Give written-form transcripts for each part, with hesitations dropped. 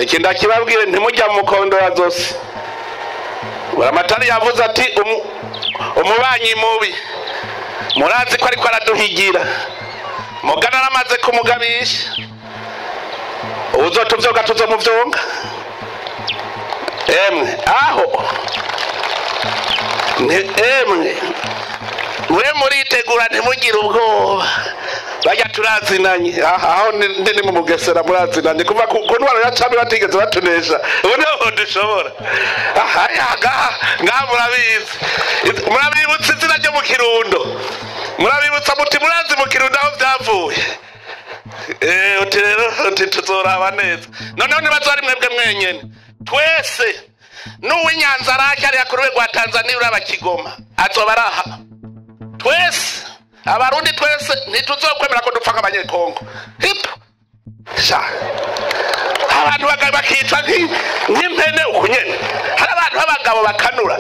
ikindi akibabwire ntimujya mu mukondo ya zose. Buramatari yavuze ati umubanyi mubi murazi ko ariko araduhigira mugana aramaze kumugabisha uzotuvyoga tuzomuvyonga emwe aho emwe mwe muritegura ntimugire ubwoba bajya turazinanye aho ndi mu Mugesera murazinanye kuva ku ntwaro ya Cami batigeze batunesha ubu dushobora yaga murabizi murabibutsa izina ryo mu Kirundo murabibutsa muti murazi mu Kirundo aho byavuye uti rero tuzoraba neza noneho ntibazari mwebwe mwenyene twese n'uw'Inyanza arake ari ku rwego rwa Tanzania uraba Kigoma azoba araha twese abarundi twese ntituzokwemera ko dupfa nk'abanyekongo hipo sha abantu bakicwa nk'impene uku nyene hari abantu b'abagabo bakanura.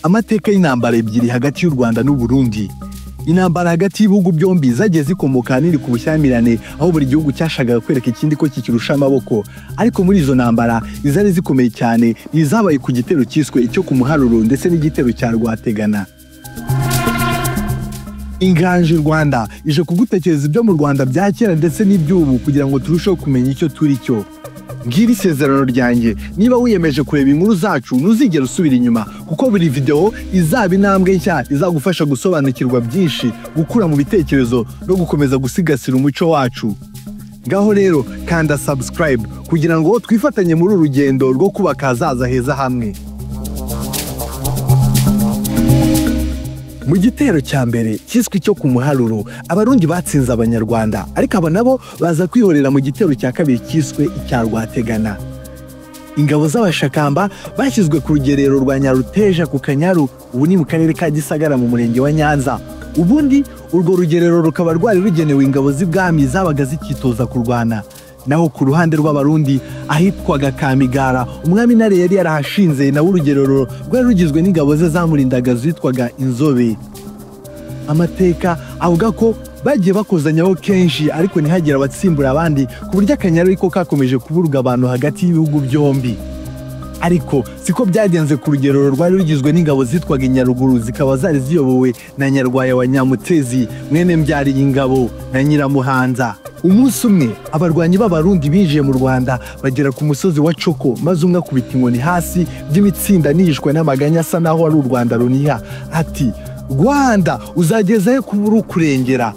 Amateka y'intambara ebyiri hagati y'u Rwanda n'u Burundi. Intambara hagati y'ibihugu byombi zagiye zikomoka ahanini ku bushyamirane aho buri gihugu cyashakaga kwereka ikindi ko kikirusha amaboko, ariko muri izo ntambara izari zikomeye cyane izabaye ku gitero cyiswe icyo ku Muharuro ndetse n'igitero cya Rwategana. Inganje Rwanda ije kugutekereza ibyo mu Rwanda bya kera ndetse n'iby'ubu kugira ngo turusheho kumenya icyo turi cyo. Ngiri isezerano ryanjye, niba wiyemeje kureba inkuru zacu ntuzigera usubira inyuma kuko buri video izaba intambwe nshya izagufasha gusobanukirwa byinshi, gukura mu bitekerezo no gukomeza gusigasira umuco wacu. Ngaho rero kanda subscribe kugira ngo twifatanye muri urugendo rwo kubaka hazaza heza hamwe. Mu gitero cya mbere cyiswe icyo ku Muharuro abarundi batsinze Abanyarwanda, ariko aba nabo baza kwihorera mu gitero cya kabiri cyiswe icya Rwategana. Ingabo z'abashakamba bashyizwe ku rugerero rwa Nyaruteja ku Kanyaru, ubu ni mu karere ka Gisagara mu murenge wa Nyanza. Ubundi urwo rugerero rukaba rwari rugenewe ingabo z'ibwami zabaga zikitoza kurwana. Naho ku ruhande rw'abarundi ahitwaga Kamigara, umwami Ntare yari yarahashinze nawe urugerero rwari rugizwe n'ingabo ze zamurindaga zitwaga Inzobe. Amateka avuga ko bagiye bakozanyaho kenshi ariko ntihagire abatsimbura abandi ku buryo Akanyaru ariko kakomeje kuburwa abantu hagati y'ibihugu byombi. Ariko siko byagenze ku rugerero rwari rugizwe n'ingabo zitwaga Inyaruguru, zikaba zari ziyobowe na Nyarwaya wa Nyamutezi mwene Mbyariye ingabo na Nyiramuhanza. Umunsi umwe abarwanyi b'abarundi binjiye mu Rwanda bagera ku musozi wa Coko, maze umwe akubita inkoni hasi by'imitsinda nihishwe n'amaganya asa naho ari u Rwanda runiha ati Rwanda uzagezayo kubura kurengera.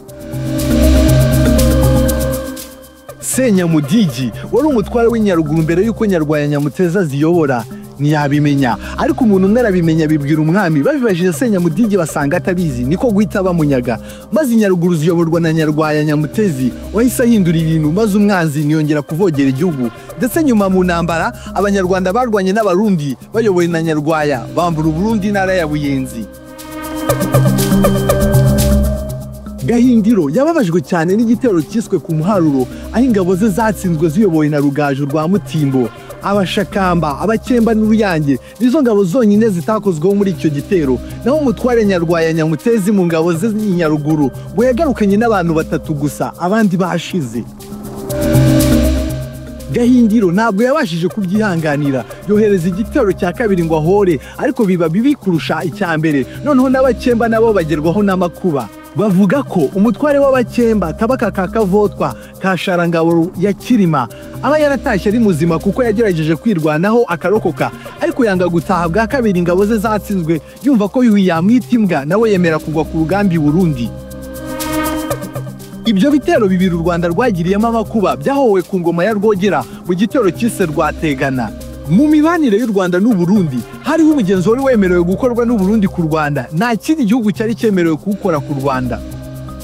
Senyamudigi wari umutware w'Inyaruguru mbere yuko Nyarwaya Nyamuteza ziyobora ntiyabimenya, ariko umuntu umwe arabimenya bibwira umwami. Babibajije Senyamudigi basanga atabizi, niko guhita bamunyaga, maze Inyaruguru ziyoborwa na Nyarwaya Nyamutezi wahise ahindura ibintu, maze umwanzi ntiyongera kuvogera igihugu. Ndetse nyuma mu ntambara Abanyarwanda barwanye n'Abarundi bayobowe na Nyarwaya bambura Burundi intara ya Buyenzi. Gahindiro yababajwe cyane n'igitero cyiswe ku Muharuro, aho ingabo ze zatsinzwe ziyobowe na Rugaju rwa Mutimbo. Abashakamba, Abakemba n'Uruyange nizo ngabo zonyine zitakozweho muri icyo gitero, naho umutware Nyarwaya Nyamutezi mu ngabo ze Nyaruguru we yagarukanye n'abantu 3 gusa, abandi bashize. Gahindiro ntabwo yabashije kubyihanganira, yohereza igitero cya kabiri ngo ahore, ariko biba bibi kurusha icya mbere. Noneho n'Abakemba nabo bagerwaho n'amakuba. Bavuga ko umutware w'Abakemba Kabaka ka Kavotwa ka Sharangabo ya Kirima aba yaratashye ari muzima kuko yagerageje kwirwanaho akarokoka, ariko yanga gutaha bwa kabiri ingabo ze zatsinzwe, yumva ko yamwitimbwa nawe yemera kugwa ku rugambi Burundi. Ibyo bitero bibiri u Rwanda rwagiriyemo amakuba byahowe ku ngoma ya Rwogera mu gitero cyise Rwategana. Mu mibanire y'u Rwanda n'u Burundi hariho umugenzo wari wemerewe gukorwa n'u Burundi ku Rwanda, nta kindi gihugu cyari cyemerewe kuwukora ku Rwanda.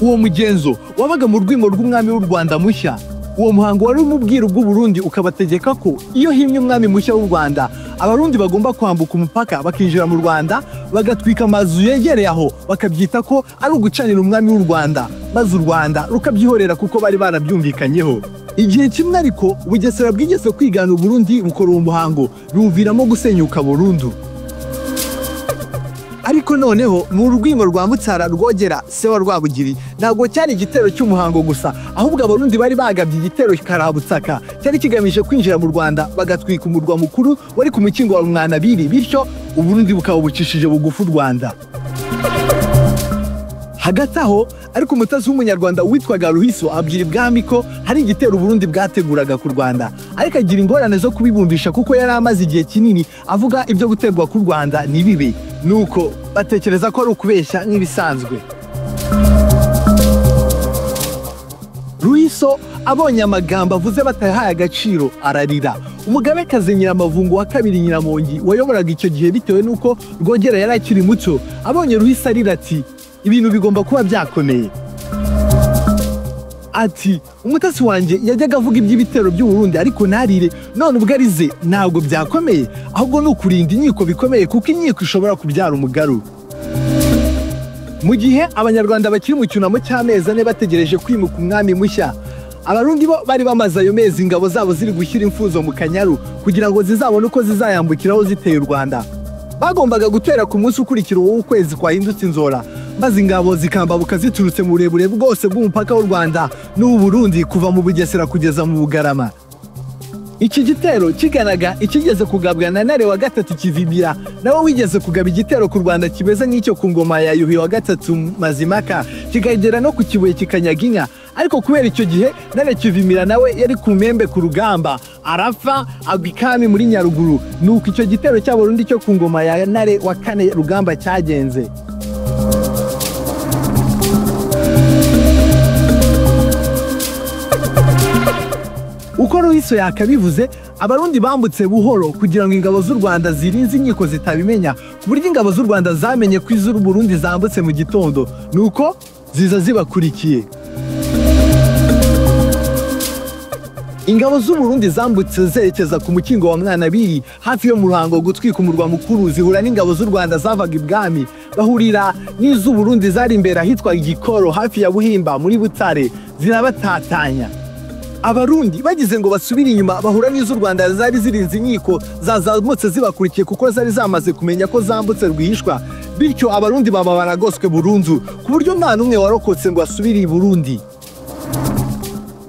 uwo mugenzo wabaga mu rwimo rw'umwami w'u Rwanda mushya. Uwo muhango wari umubwiro bw'u Burundi ukabategeka ko iyo himye umwami mushya w'u Rwanda abarundi bagomba kwambuka umupaka bakinjira mu Rwanda bagatwika amazu yegereye aho bakabyita ko ari ugucanira umwami w'u Rwanda maze u Rwanda rukabyihorera kuko bari barabyumvikanyeho. Igihe kimwe ariko Bugesera bwigeze kwigana u Burundi bukora uwo muhango biwuviramo gusenyuka burundu. Ariko noneho mu rwimo rwa Mutsara Rwogera se wa Rwabugiri ntabwo cyari igitero cy'umuhango gusa, ahubwo abarundi bari bagabye igitero karabutsaka cyari kigamije kwinjira mu Rwanda bagatwika umurwa mukuru wari ku mukingo wa Mwanabiri, bityo u Burundi bukaba bucishije bugufu u Rwanda. Hagati aho ariko umutazi w'umunyarwanda witwaga Ruhiso abwira ibwami ko hari igitero u Burundi bwateguraga ku Rwanda, ariko agira ingorane zo kubibumbisha kuko yari amaze igihe kinini avuga ibyo guterwa ku Rwanda nibibe, nuko batekereza ko ari ukubeshya nk'ibisanzwe. Ruhiso abonye amagambo avuze batayahaye agaciro ararira. Umugabekazi Nyiramavungu wa kabiri Nyiramongi wayoboraga icyo gihe bitewe nuko Rwogera yari akiri muto, abonye Ruhiso arira ati ibintu bigomba kuba byakomeye. Ati umutasi wanjye yajyaga avuga iby'ibitero by'u Burundi ariko narire, none ubwo arize ntabwo byakomeye, ahubwo ni ukurinda inkiko bikomeye kuko inkiko ishobora kubyara umugaru. Mu gihe Abanyarwanda bakiri mu cyunamo cy'amezi ane bategereje kwimuka umwami mushya, abarundi bo bari bamaze ayo mezi ingabo zabo ziri gushyira imfuzo mu Kanyaru kugira ngo zizabone uko zizayambukiraho ziteye u Rwanda. Bagombaga gutera ku munsi ukurikira w'ukwezi kwahindutse inzora, maze ingabo zikambabuka ziturutse mu burebure bwose bw'umupaka w'u Rwanda n'u Burundi kuva mu Bugesera kugeza mu Bugarama. Iki gitero kiganaga ikigeze kugabwa na Ntare wa gatatu Kivimira, nawe wigeze kugaba igitero ku Rwanda kimeze nk'icyo ku ngoma ya Yuhi wa gatatu Mazimaka, kikagera no ku Kibuye kikanyaga inka. Ariko kubera icyo gihe Ntare Kivimira nawe yari ku mpembe ku rugamba arapfa agwa ikami muri Nyaruguru, nuko icyo gitero cy'Abarundi cyo ku ngoma ya Ntare wa kane Rugamba cyagenze. Uko Ruhiso yakabivuze, abarundi bambutse buhoro kugira ngo ingabo z'u Rwanda zirinze inkiko zitabimenya, ku buryo ingabo z'u Rwanda zamenye ko iz'u Burundi zambutse mu gitondo, nuko ziza zibakurikiye. Ingabo z'u Burundi zambutse zerekeza ku mukingo wa Mwanabiri hafi yo mu Ruhango gutwika umurwa mukuru, zihura n'ingabo z'u Rwanda zavaga ibwami, bahurira n'iz'u Burundi zari imbere ahitwa Gikoro hafi ya Buhimba muri Butare, zirabatatanya. Abarundi bagize ngo basubire inyuma bahura n'iz'u Rwanda zari zirinze inkiko zazamutse zibakurikiye kuko zari zamaze kumenya ko zambutse rwihishwa, bityo abarundi baba baragoswe burundu ku buryo nta n'umwe warokotse ngo asubire i Burundi.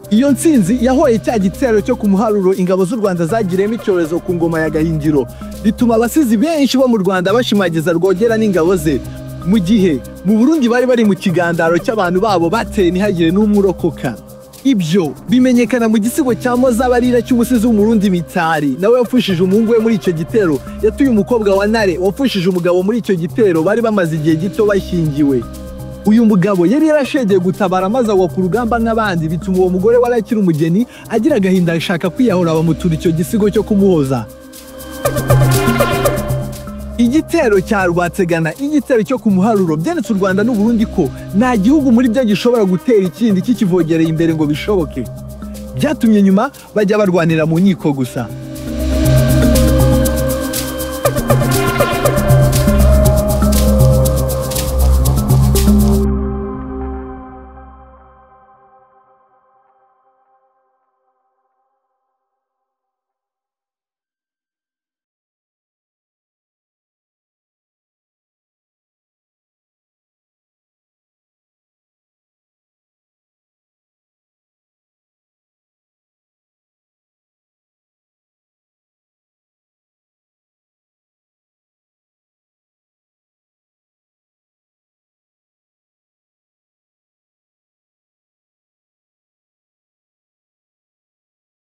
Iyo ntsinzi yahoye cya gitero cyo ku Muharuro ingabo z'u Rwanda zagiremo icyorezo ku ngoma ya Gahindiro, bituma abasizi benshi bo mu Rwanda bashimagiza Rwogera n'ingabo ze, mu gihe mu Burundi bari mu kigandaro cy'abantu babo bateye ntihagire n'umwe urokoka. Ibyo bimenyekana mu gisigo cya Mozabarira cy'umusizi w'umurundi Mitari, nawe wapfushije umuhungu we muri icyo gitero, yatuye umukobwa wa Ntare wapfushije umugabo muri icyo gitero bari bamaze igihe gito bashyingiwe. Uyu mugabo yari yarashegeye gutabara maze agwa ku rugamba nk'abandi, bituma uwo mugore wari akiri umugeni agira agahinda ashaka kwiyahura, bamutura icyo gisigo cyo kumuhoza. Igitero cya Rwategana, igitero cyo ku Muharuro byanetse u Rwanda n'u Burundi ko nta gihugu muri byo gishobora gutera ikindi kikivogereye imbere ngo bishoboke. Byatumye nyuma bajya barwanira mu nkiko gusa.